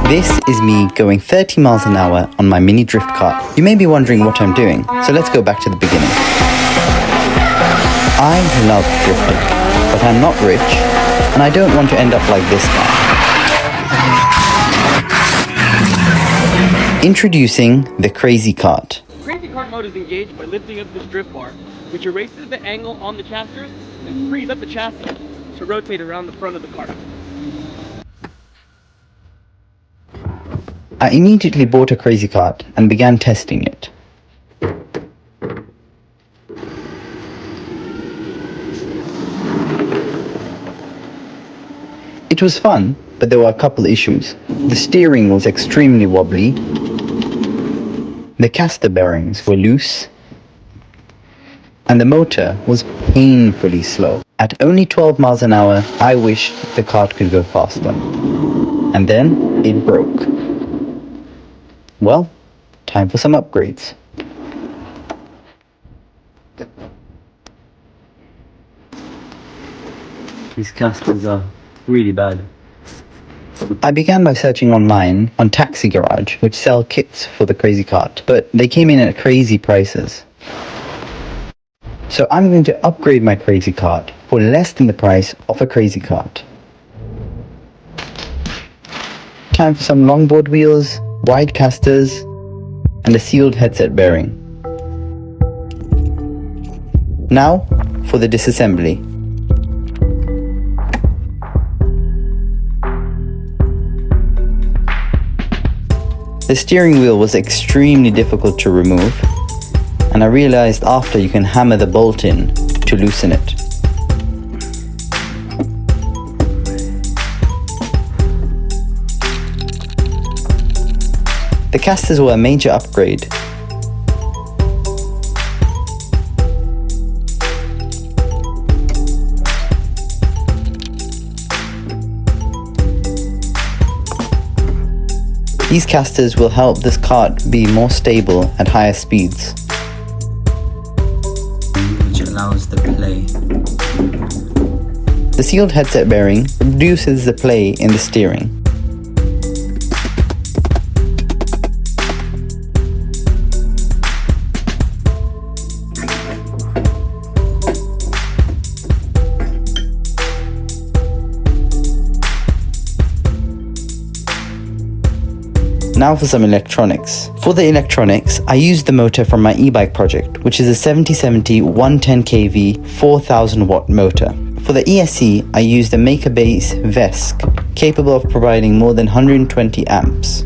This is me going 30 miles an hour on my mini drift cart. You may be wondering what I'm doing, so let's go back to the beginning. I love drifting, but I'm not rich, and I don't want to end up like this guy. Introducing the Crazy Cart. Crazy Cart mode is engaged by lifting up this drift bar, which erases the angle on the chassis and frees up the chassis to rotate around the front of the cart. I immediately bought a Crazy Cart and began testing it. It was fun, but there were a couple issues. The steering was extremely wobbly, the caster bearings were loose, and the motor was painfully slow. At only 12 miles an hour, I wished the cart could go faster. And then it broke. Well, time for some upgrades. These casters are really bad. I began by searching online on Taxi Garage, which sell kits for the Crazy Cart, but they came in at crazy prices. So I'm going to upgrade my Crazy Cart for less than the price of a Crazy Cart. Time for some longboard wheels, wide casters, and a sealed headset bearing. Now for the disassembly. The steering wheel was extremely difficult to remove, and I realized after you can hammer the bolt in to loosen it. The casters were a major upgrade. These casters will help this cart be more stable at higher speeds. Which allows the play. The sealed headset bearing reduces the play in the steering. Now for some electronics. For the electronics, I used the motor from my e-bike project, which is a 7070 110 kV 4000 watt motor. For the ESC, I used a Maker Base VESC, capable of providing more than 120 amps.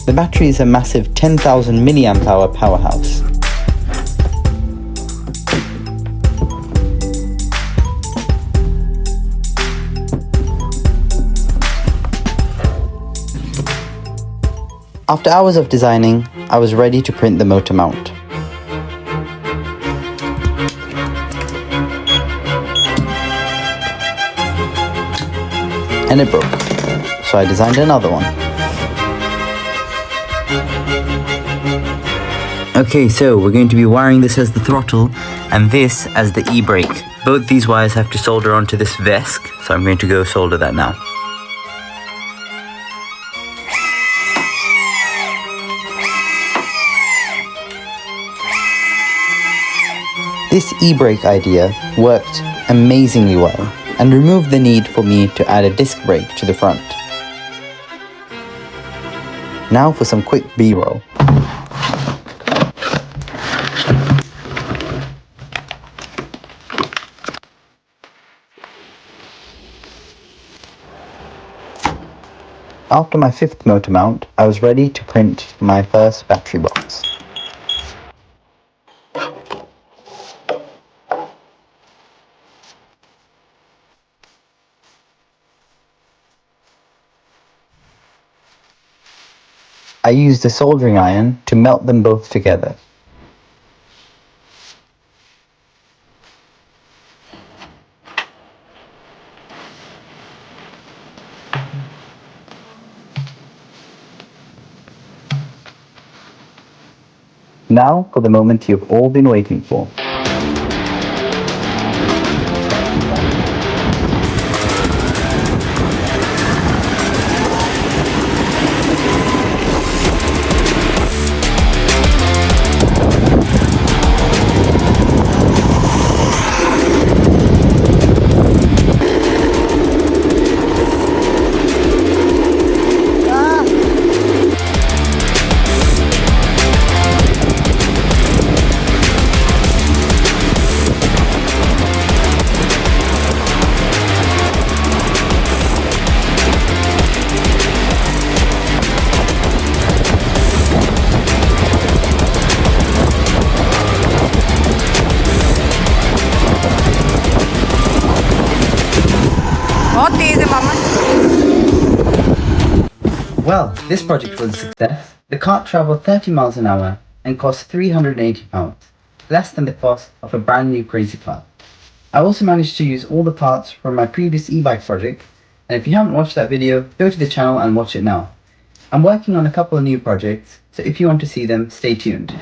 The battery is a massive 10,000 milliamp hour powerhouse. After hours of designing, I was ready to print the motor mount. And it broke, so I designed another one. Okay, so we're going to be wiring this as the throttle and this as the e-brake. Both these wires have to solder onto this VESC, so I'm going to go solder that now. This e-brake idea worked amazingly well and removed the need for me to add a disc brake to the front. Now for some quick B-roll. After my fifth motor mount, I was ready to print my first battery box. I used a soldering iron to melt them both together. Now for the moment you've all been waiting for. 어때, mama? Well, this project was a success. The cart traveled 30 miles an hour and cost £380, less than the cost of a brand new crazy car. I also managed to use all the parts from my previous e-bike project, and if you haven't watched that video, go to the channel and watch it now. I'm working on a couple of new projects, so if you want to see them, stay tuned.